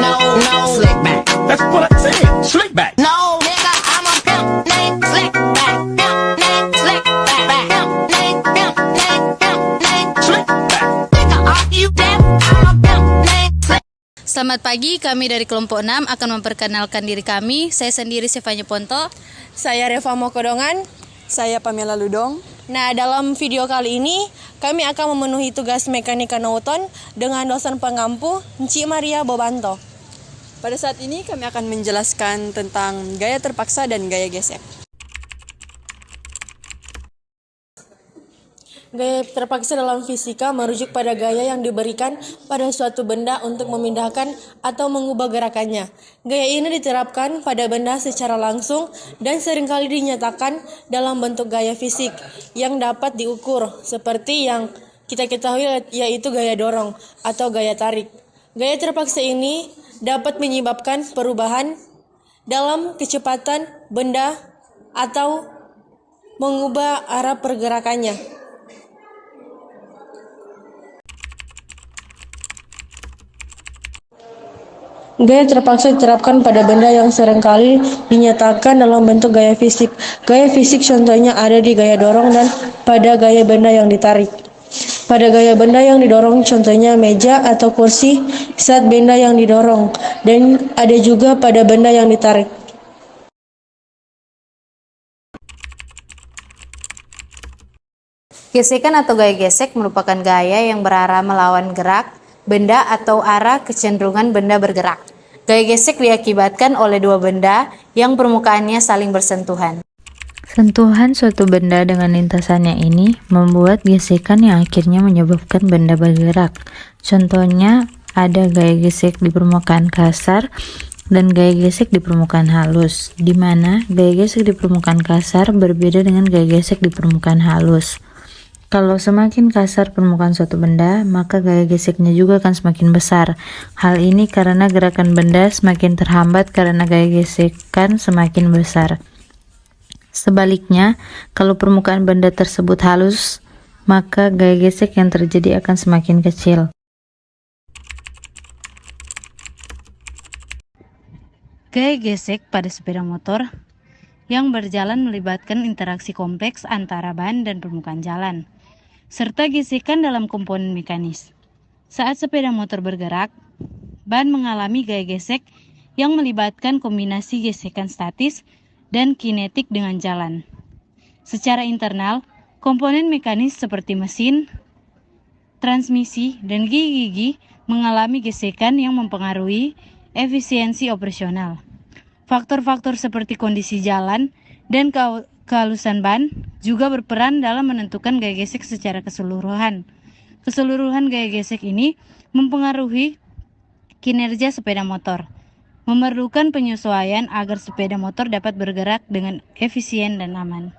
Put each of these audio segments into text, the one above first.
No, no, slick back. That's what I said. Slick back. No, nigga, I'm a pimp named Slick Back. Pimp named Slick Back. Pimp named Slick back. Nigga, are you deaf? I'm a pimp named Slick. Selamat pagi, kami dari kelompok 6 akan memperkenalkan diri kami. Saya sendiri Sefanya Ponto. Saya Reva Mokodongan. Saya Pamela Ludong. Nah, dalam video kali ini kami akan memenuhi tugas mekanika Nauton dengan dosen pengampu Encik Maria Bobanto. Pada saat ini kami akan menjelaskan tentang gaya terpaksa dan gaya gesek. Gaya terpaksa dalam fisika merujuk pada gaya yang diberikan pada suatu benda untuk memindahkan atau mengubah gerakannya. Gaya ini diterapkan pada benda secara langsung dan seringkali dinyatakan dalam bentuk gaya fisik yang dapat diukur, seperti yang kita ketahui yaitu gaya dorong atau gaya tarik. Gaya terpaksa ini dapat menyebabkan perubahan dalam kecepatan benda atau mengubah arah pergerakannya. Gaya terpaksa diterapkan pada benda yang seringkali dinyatakan dalam bentuk gaya fisik. Gaya fisik contohnya ada di gaya dorong dan pada gaya benda yang ditarik. Pada gaya benda yang didorong contohnya meja atau kursi saat benda yang didorong, dan ada juga pada benda yang ditarik. Gesekan atau gaya gesek merupakan gaya yang berarah melawan gerak benda atau arah kecenderungan benda bergerak. Gaya gesek diakibatkan oleh dua benda yang permukaannya saling bersentuhan. Sentuhan suatu benda dengan lintasannya ini membuat gesekan yang akhirnya menyebabkan benda bergerak. Contohnya ada gaya gesek di permukaan kasar dan gaya gesek di permukaan halus, di mana gaya gesek di permukaan kasar berbeda dengan gaya gesek di permukaan halus. Kalau semakin kasar permukaan suatu benda, maka gaya geseknya juga akan semakin besar. Hal ini karena gerakan benda semakin terhambat karena gaya gesekan semakin besar. Sebaliknya, kalau permukaan benda tersebut halus, maka gaya gesek yang terjadi akan semakin kecil. Gaya gesek pada sepeda motor yang berjalan melibatkan interaksi kompleks antara ban dan permukaan jalan, serta gesekan dalam komponen mekanis. Saat sepeda motor bergerak, ban mengalami gaya gesek yang melibatkan kombinasi gesekan statis dan kinetik dengan jalan. Secara internal, komponen mekanis seperti mesin, transmisi, dan gigi-gigi mengalami gesekan yang mempengaruhi efisiensi operasional. Faktor-faktor seperti kondisi jalan dan kehalusan ban juga berperan dalam menentukan gaya gesek secara keseluruhan. Keseluruhan gaya gesek ini mempengaruhi kinerja sepeda motor, memerlukan penyesuaian agar sepeda motor dapat bergerak dengan efisien dan aman.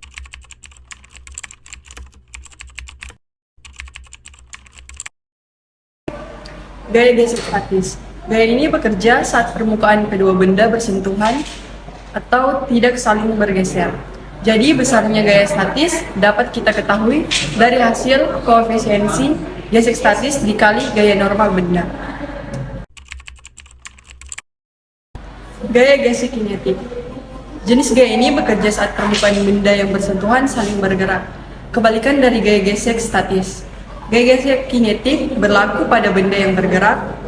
Gaya gesek statis. Gaya ini bekerja saat permukaan kedua benda bersentuhan atau tidak saling bergeser. Jadi besarnya gaya statis dapat kita ketahui dari hasil koefisiensi gesek statis dikali gaya normal benda. Gaya gesek kinetik. Jenis gaya ini bekerja saat permukaan benda yang bersentuhan saling bergerak, kebalikan dari gaya gesek statis. Gaya gesek kinetik berlaku pada benda yang bergerak.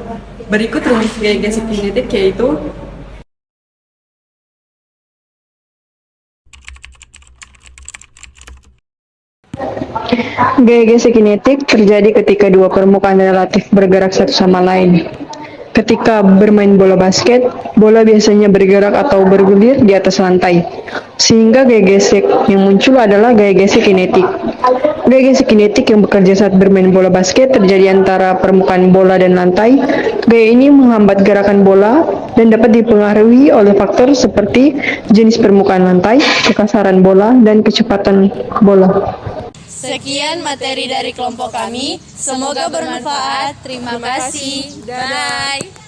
Berikut rumus gaya gesek kinetik yaitu gaya gesek kinetik terjadi ketika dua permukaan relatif bergerak satu sama lain. Ketika bermain bola basket, bola biasanya bergerak atau bergulir di atas lantai, sehingga gaya gesek yang muncul adalah gaya gesek kinetik. Gaya gesek kinetik yang bekerja saat bermain bola basket terjadi antara permukaan bola dan lantai. Gaya ini menghambat gerakan bola dan dapat dipengaruhi oleh faktor seperti jenis permukaan lantai, kekasaran bola, dan kecepatan bola. Sekian materi dari kelompok kami, semoga bermanfaat. Terima kasih. Bye.